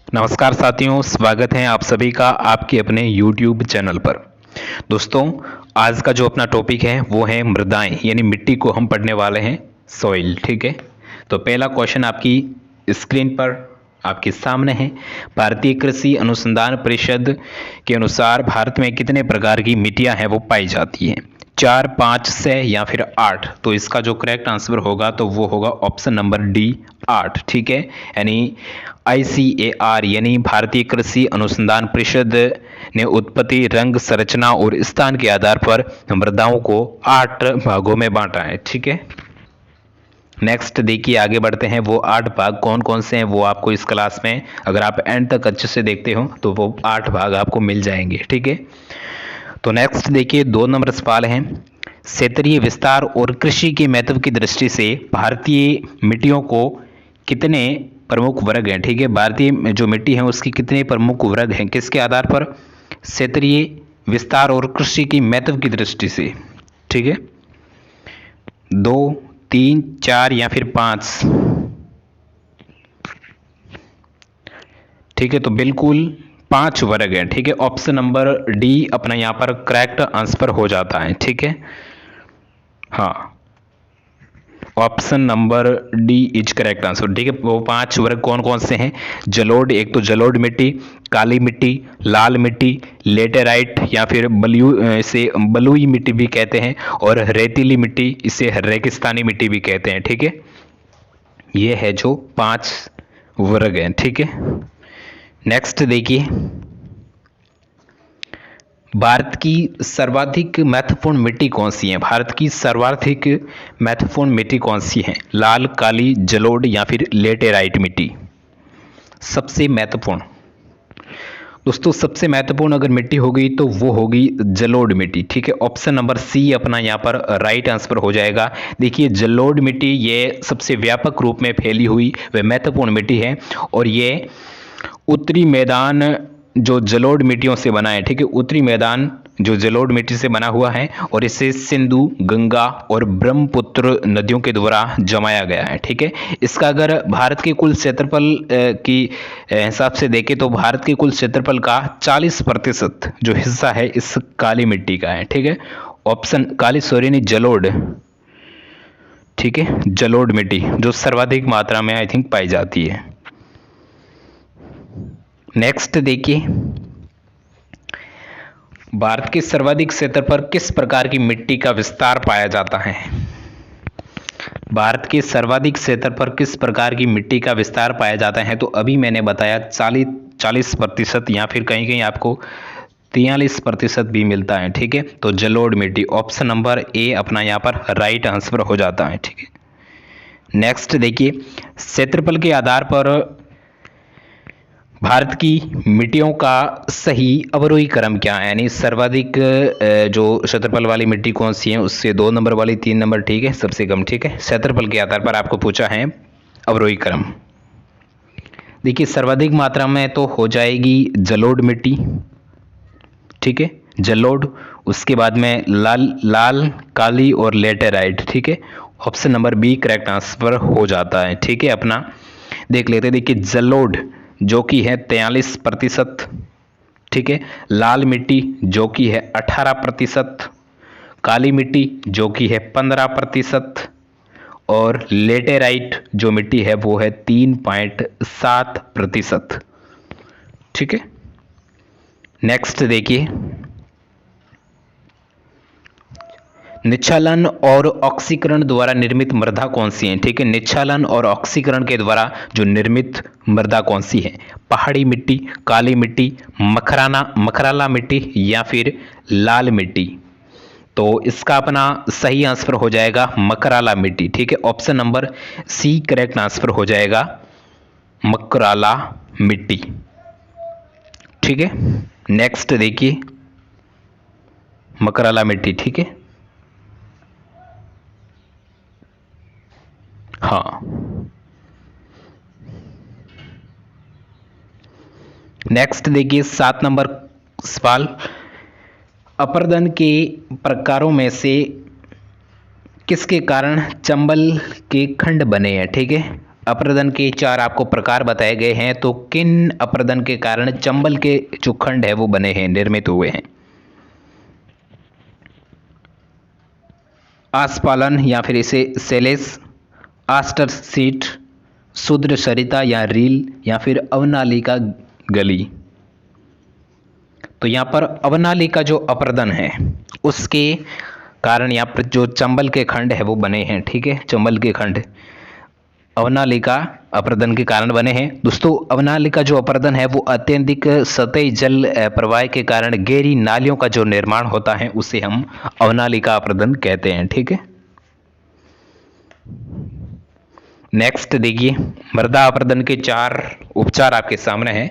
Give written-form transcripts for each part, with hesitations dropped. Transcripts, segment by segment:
नमस्कार साथियों, स्वागत है आप सभी का आपके अपने YouTube चैनल पर। दोस्तों, आज का जो अपना टॉपिक है वो है मृदाएं, यानी मिट्टी को हम पढ़ने वाले हैं, सॉइल। ठीक है, तो पहला क्वेश्चन आपकी स्क्रीन पर आपके सामने है। भारतीय कृषि अनुसंधान परिषद के अनुसार भारत में कितने प्रकार की मिट्टियां हैं वो पाई जाती हैं? 4, 5, 6 या फिर 8? तो इसका जो करेक्ट आंसर होगा तो वो होगा ऑप्शन नंबर डी, 8। ठीक है, यानी ICAR यानी भारतीय कृषि अनुसंधान परिषद ने उत्पत्ति, रंग, संरचना और स्थान के आधार पर मृदाओं को 8 भागों में बांटा है। ठीक है, नेक्स्ट देखिए, आगे बढ़ते हैं। वो 8 भाग कौन कौन से हैं वो आपको इस क्लास में, अगर आप एंड तक अच्छे से देखते हो तो वो 8 भाग आपको मिल जाएंगे। ठीक है, तो नेक्स्ट देखिए, 2 नंबर सवाल है। क्षेत्रीय विस्तार और कृषि के महत्व की दृष्टि से भारतीय मिट्टियों को कितने प्रमुख वर्ग हैं? ठीक है, भारतीय जो मिट्टी है उसकी कितने प्रमुख वर्ग हैं, किसके आधार पर? क्षेत्रीय विस्तार और कृषि की महत्व की दृष्टि से। ठीक है, 2, 3, 4 या फिर 5? ठीक है, तो बिल्कुल 5 वर्ग है। ठीक है, ऑप्शन नंबर डी अपना यहाँ पर करेक्ट आंसर हो जाता है। ठीक है, हाँ, option number D is correct answer. ठीक है, वो 5 वर्ग कौन कौन से हैं? जलोढ़, एक तो जलोढ़ मिट्टी, काली मिट्टी, लाल मिट्टी, लेटेराइट या फिर इसे बलुई मिट्टी भी कहते हैं, और रेतीली मिट्टी, इसे रेगिस्तानी मिट्टी भी कहते हैं। ठीक है, ये है जो 5 वर्ग हैं। ठीक है, नेक्स्ट देखिए, भारत की सर्वाधिक महत्वपूर्ण मिट्टी कौन सी है? भारत की सर्वाधिक महत्वपूर्ण मिट्टी कौन सी है? लाल, काली, जलोढ़ या फिर लेटेराइट मिट्टी? सबसे महत्वपूर्ण दोस्तों, सबसे महत्वपूर्ण अगर मिट्टी होगी तो वो होगी जलोढ़ मिट्टी। ठीक है, ऑप्शन नंबर सी अपना यहाँ पर राइट आंसर हो जाएगा। देखिए, जलोढ़ मिट्टी ये सबसे व्यापक रूप में फैली हुई वह महत्वपूर्ण मिट्टी है, और ये उत्तरी मैदान जो जलोढ़ मिट्टियों से बना है। ठीक है, उत्तरी मैदान जो जलोढ़ मिट्टी से बना हुआ है, और इसे सिंधु, गंगा और ब्रह्मपुत्र नदियों के द्वारा जमाया गया है। ठीक है, इसका अगर भारत के कुल क्षेत्रफल की हिसाब से देखें तो भारत के कुल क्षेत्रफल का 40% जो हिस्सा है इस काली मिट्टी का है। ठीक है, ऑप्शन काली, सॉरी नहीं, जलोढ़। ठीक है, जलोढ़ मिट्टी जो सर्वाधिक मात्रा में आई थिंक पाई जाती है। नेक्स्ट देखिए, भारत के सर्वाधिक क्षेत्र पर किस प्रकार की मिट्टी का विस्तार पाया जाता है? भारत के सर्वाधिक क्षेत्र पर किस प्रकार की मिट्टी का विस्तार पाया जाता है? तो अभी मैंने बताया 40% या फिर कहीं कहीं आपको 43% भी मिलता है। ठीक है, तो जलोढ़ मिट्टी, ऑप्शन नंबर ए अपना यहाँ पर राइट आंसर हो जाता है। ठीक है, नेक्स्ट देखिए, क्षेत्रफल के आधार पर भारत की मिट्टियों का सही अवरोही क्रम क्या है? यानी सर्वाधिक जो क्षेत्रफल वाली मिट्टी कौन सी है, उससे 2 नंबर वाली, 3 नंबर, ठीक है, सबसे कम। ठीक है, क्षेत्रफल के आधार पर आपको पूछा है अवरोही क्रम। देखिए, सर्वाधिक मात्रा में तो हो जाएगी जलोढ़ मिट्टी। ठीक है, जलोढ़, उसके बाद में लाल, काली और लेटेराइट। ठीक है, option number B correct answer हो जाता है। ठीक है, अपना देख लेते हैं। देखिए, जलोढ़ जो कि है 43%। ठीक है, लाल मिट्टी जो कि है 18%, काली मिट्टी जो कि है 15%, और लेटेराइट जो मिट्टी है वो है 3.7%। ठीक है, नेक्स्ट देखिए, निच्छालन और ऑक्सीकरण द्वारा निर्मित मृदा कौन सी है? ठीक है, निच्छालन और ऑक्सीकरण के द्वारा जो निर्मित मृदा कौन सी है? पहाड़ी मिट्टी, काली मिट्टी, मकराला मिट्टी या फिर लाल मिट्टी? तो इसका अपना सही आंसर हो जाएगा मकराला मिट्टी। ठीक है, option number C correct answer हो जाएगा, मकराला मिट्टी। ठीक है, नेक्स्ट देखिए, मकराला मिट्टी। ठीक है, हाँ, नेक्स्ट देखिए, 7 नंबर सवाल, अपरदन के प्रकारों में से किसके कारण चंबल के खंड बने हैं? ठीक है, अप्रदन के 4 आपको प्रकार बताए गए हैं, तो किन अप्रदन के कारण चंबल के जो खंड है वो बने हैं, निर्मित हुए हैं? आस्फालन या फिर इसे सेलेस, आस्टर सीट, शूद्र सरिता या रील, या फिर अवनालिका गली। तो यहाँ पर अवनालिका जो अप्रदन है उसके कारण यहाँ पर जो चंबल के खंड है वो बने हैं। ठीक है, चंबल के खंड अवनालिका अप्रदन के कारण बने हैं। दोस्तों, अवनालिका जो अप्रदन है वो अत्यधिक सतही जल प्रवाह के कारण गहरी नालियों का जो निर्माण होता है उसे हम अवनालिका अप्रदन कहते हैं। ठीक है, नेक्स्ट देखिए, मृदा अप्रदन के 4 उपचार आपके सामने हैं।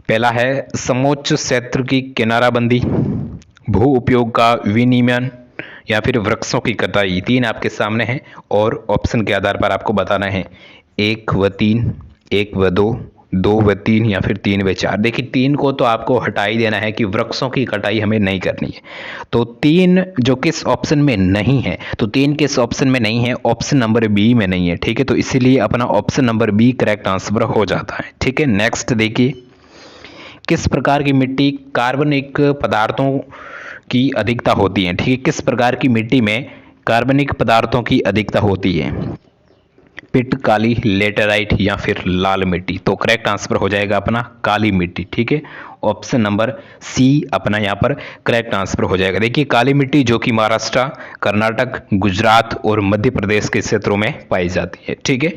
पहला है समोच्च क्षेत्र की किनाराबंदी, भू उपयोग का विनियमन, या फिर वृक्षों की कटाई। 3 आपके सामने हैं और ऑप्शन के आधार पर आपको बताना है 1 व 3, 1 व 2, 2 व 3, या फिर 3 व 4। देखिए 3 को तो आपको हटा ही देना है कि वृक्षों की कटाई हमें नहीं करनी है। तो 3 जो किस ऑप्शन में नहीं है, तो 3 किस ऑप्शन में नहीं है, ऑप्शन नंबर बी में नहीं है। ठीक है, तो इसीलिए अपना option number B correct answer हो जाता है। ठीक है, नेक्स्ट देखिए, किस प्रकार की मिट्टी कार्बनिक पदार्थों की अधिकता होती है? ठीक है, किस प्रकार की मिट्टी में कार्बनिक पदार्थों की अधिकता होती है? पिट, काली, लेटेराइट, या फिर लाल मिट्टी। तो करेक्ट आंसर हो जाएगा अपना काली मिट्टी। ठीक है, ऑप्शन नंबर सी अपना यहाँ पर करेक्ट आंसर हो जाएगा। देखिए काली मिट्टी जो कि महाराष्ट्र, कर्नाटक, गुजरात और मध्य प्रदेश के क्षेत्रों में पाई जाती है। ठीक है,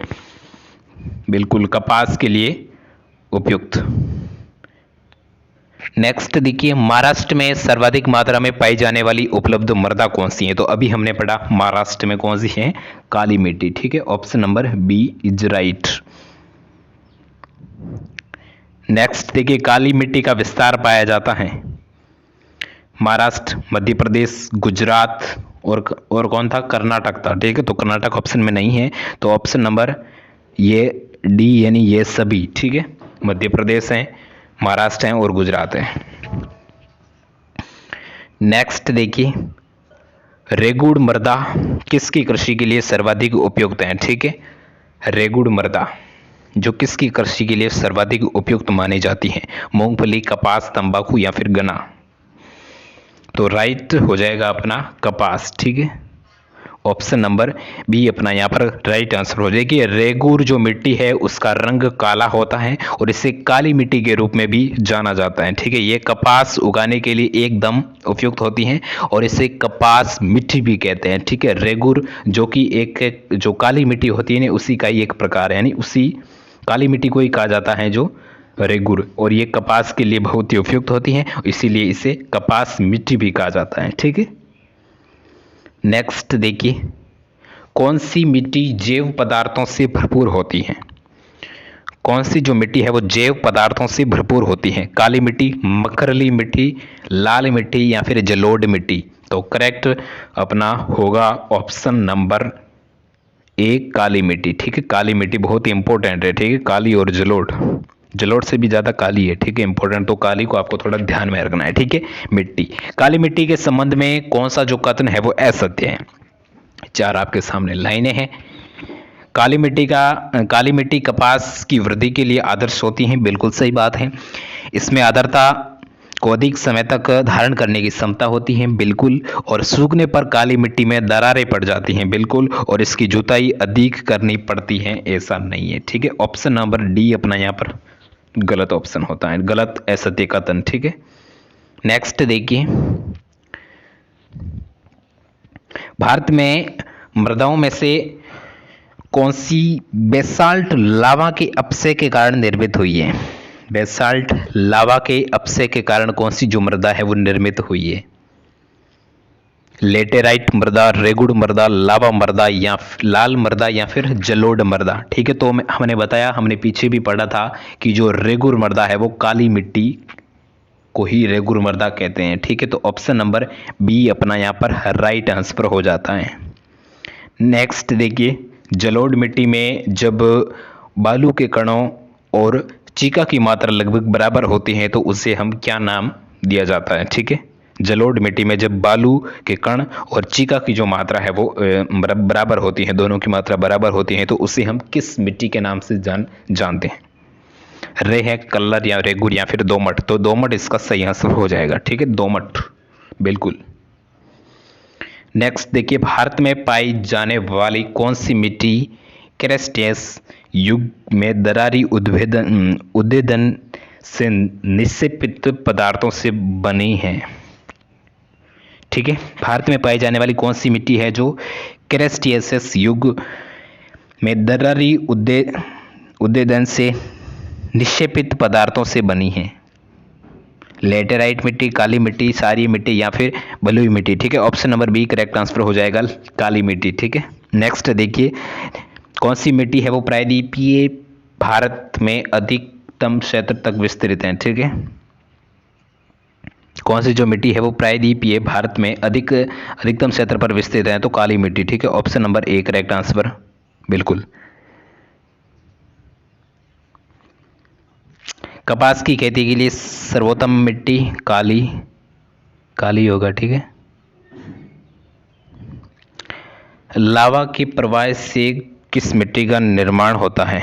बिल्कुल कपास के लिए उपयुक्त। नेक्स्ट देखिए, महाराष्ट्र में सर्वाधिक मात्रा में पाई जाने वाली उपलब्ध मृदा कौन सी है? तो अभी हमने पढ़ा महाराष्ट्र में कौन सी है, काली मिट्टी। ठीक है, option number B is right. Next देखिए, काली मिट्टी का विस्तार पाया जाता है महाराष्ट्र, मध्य प्रदेश, गुजरात और कौन था, कर्नाटक था। ठीक है, तो कर्नाटक ऑप्शन में नहीं है, तो ऑप्शन नंबर ये डी यानी ये सभी। ठीक है, मध्य प्रदेश है, महाराष्ट्र है और गुजरात है। नेक्स्ट देखिए, रेगुड़ मृदा किसकी कृषि के लिए सर्वाधिक उपयुक्त है? ठीक है, रेगुड़ मृदा जो किसकी कृषि के लिए सर्वाधिक उपयुक्त मानी जाती है? मूंगफली, कपास, तंबाकू, या फिर गन्ना। तो राइट हो जाएगा अपना कपास। ठीक है, ऑप्शन नंबर बी अपना यहाँ पर राइट आंसर हो जाएगी। रेगुर जो मिट्टी है उसका रंग काला होता है और इसे काली मिट्टी के रूप में भी जाना जाता है। ठीक है, ये कपास उगाने के लिए एकदम उपयुक्त होती हैं और इसे कपास मिट्टी भी कहते हैं। ठीक है, रेगुर जो कि एक जो काली मिट्टी होती है ना उसी का ही एक प्रकार है, यानी उसी काली मिट्टी को ही कहा जाता है जो रेगुर, और ये कपास के लिए बहुत ही उपयुक्त होती हैं, इसीलिए इसे कपास मिट्टी भी कहा जाता है। ठीक है, नेक्स्ट देखिए, कौन सी मिट्टी जैव पदार्थों से भरपूर होती है? कौन सी जो मिट्टी है वो जैव पदार्थों से भरपूर होती है? काली मिट्टी, मकरली मिट्टी, लाल मिट्टी, या फिर जलोढ़ मिट्टी। तो करेक्ट अपना होगा ऑप्शन नंबर ए काली मिट्टी। ठीक है, काली मिट्टी बहुत ही इंपॉर्टेंट है। ठीक है, काली और जलोढ़ से भी ज्यादा काली है। ठीक है, इंपॉर्टेंट, तो काली को आपको थोड़ा ध्यान में रखना है। ठीक है, मिट्टी, काली मिट्टी के संबंध में कौन सा जो कथन है वो असत्य है? 4 आपके सामने लाइनें हैं। काली मिट्टी कपास की वृद्धि के लिए आदर्श होती है, बिल्कुल सही बात है। इसमें आर्द्रता को अधिक समय तक धारण करने की क्षमता होती है, बिल्कुल। और सूखने पर काली मिट्टी में दरारें पड़ जाती हैं, बिल्कुल। और इसकी जुताई अधिक करनी पड़ती है, ऐसा नहीं है। ठीक है, ऑप्शन नंबर डी अपना यहाँ पर गलत ऑप्शन होता है, गलत असत्य कथन। ठीक है, नेक्स्ट देखिए, भारत में मृदाओं में से कौन सी बेसाल्ट लावा के अपक्षय के कारण निर्मित हुई है? बेसाल्ट लावा के अपक्षय के कारण कौन सी जो मृदा है वो निर्मित हुई है? लेटेराइट मृदा, रेगुड़ मृदा, लावा मृदा, या लाल मृदा, या फिर जलोढ़ मृदा। ठीक है, तो हमने बताया, हमने पीछे भी पढ़ा था कि जो रेगुड़ मृदा है वो काली मिट्टी को ही रेगुड़ मृदा कहते हैं। ठीक है, तो ऑप्शन नंबर बी अपना यहाँ पर राइट आंसर हो जाता है। नेक्स्ट देखिए, जलोढ़ मिट्टी में जब बालू के कणों और चीका की मात्रा लगभग बराबर होती है तो उसे हम क्या नाम दिया जाता है? ठीक है, जलोढ़ मिट्टी में जब बालू के कण और चीका की जो मात्रा है वो बराबर होती है, दोनों की मात्रा बराबर होती है, तो उसे हम किस मिट्टी के नाम से जानते हैं? रे है, कल्लर या रेगुर या फिर दोमट। तो दोमट इसका सही आंसर हो जाएगा, ठीक है, दोमट, बिल्कुल। नेक्स्ट देखिए, भारत में पाई जाने वाली कौन सी मिट्टी क्रेटेशियस युग में दरारी उद्भेदन से निक्षेपित पदार्थों से बनी है? ठीक है, भारत में पाई जाने वाली कौन सी मिट्टी है जो क्रेटेशियस युग में दरारी उद्भेदन से निक्षेपित पदार्थों से बनी है? लेटेराइट मिट्टी, काली मिट्टी, क्षारीय मिट्टी या फिर बलुई मिट्टी? ठीक है, option number B correct answer हो जाएगा, काली मिट्टी। ठीक है, नेक्स्ट देखिए, कौन सी मिट्टी है वो प्रायद्वीपीय भारत में अधिकतम क्षेत्र तक विस्तृत है? ठीक है, कौन सी जो मिट्टी है वो प्रायद्वीपीय भारत में अधिकतम क्षेत्र पर विस्तृत है? तो काली मिट्टी। ठीक है, option number A correct answer, बिल्कुल। कपास की खेती के लिए सर्वोत्तम मिट्टी काली होगा। ठीक है, लावा के प्रवाह से किस मिट्टी का निर्माण होता है?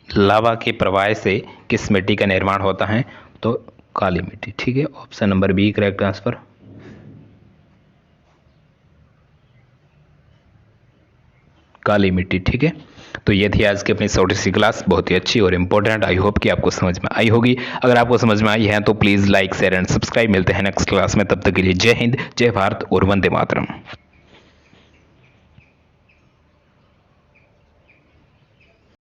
लावा के प्रवाह से किस मिट्टी का निर्माण होता है? तो काली मिट्टी। ठीक है, option number B correct answer, काली मिट्टी। ठीक है, तो ये थी आज की अपनी छोटी सी क्लास, बहुत ही अच्छी और इंपॉर्टेंट। आई होप कि आपको समझ में आई होगी। अगर आपको समझ में आई है तो please like, share and subscribe. मिलते हैं नेक्स्ट क्लास में, तब तक के लिए जय हिंद, जय भारत और वंदे मातरम।